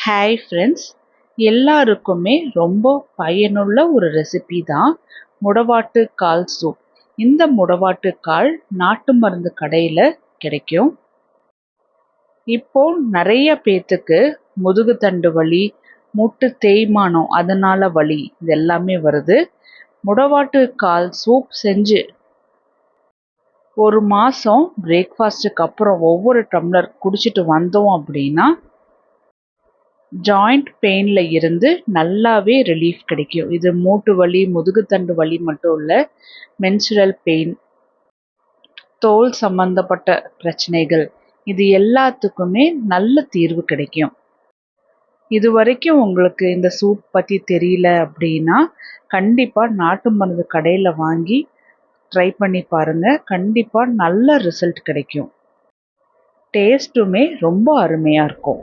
Hi friends, எல்லாருக்குமே ரொம்ப பயனுள்ள ஒரு ரெசிபி தான் முடவாட்டுக்கால் சூப். இந்த முடவாட்டுக்கால் நாட்டு மருந்து கடையில் கிடைக்கும். இப்போ நிறைய பேத்துக்கு முதுகு தண்டு வலி, மூட்டு தேய்மானம், அதனால வலி இது எல்லாமே வருது. முடவாட்டுக்கால் சூப் செஞ்சு ஒரு மாதம் பிரேக்ஃபாஸ்ட்டுக்கு அப்புறம் ஒவ்வொரு டம்ளர் குடிச்சிட்டு வந்தோம் அப்படின்னா ஜாயிண்ட் பெயினில் இருந்து நல்லாவே ரிலீஃப் கிடைக்கும். இது மூட்டு வலி, முதுகுத்தண்டு வலி மட்டும் இல்லை, மென்சுரல் பெயின், தோல் சம்பந்தப்பட்ட பிரச்சனைகள், இது எல்லாத்துக்குமே நல்ல தீர்வு கிடைக்கும். இது வரைக்கும் உங்களுக்கு இந்த சூப் பற்றி தெரியல அப்படின்னா கண்டிப்பாக நாட்டு மருந்து கடையில் வாங்கி ட்ரை பண்ணி பாருங்கள். கண்டிப்பாக நல்ல ரிசல்ட் கிடைக்கும். டேஸ்ட்டுமே ரொம்ப அருமையாக இருக்கும்.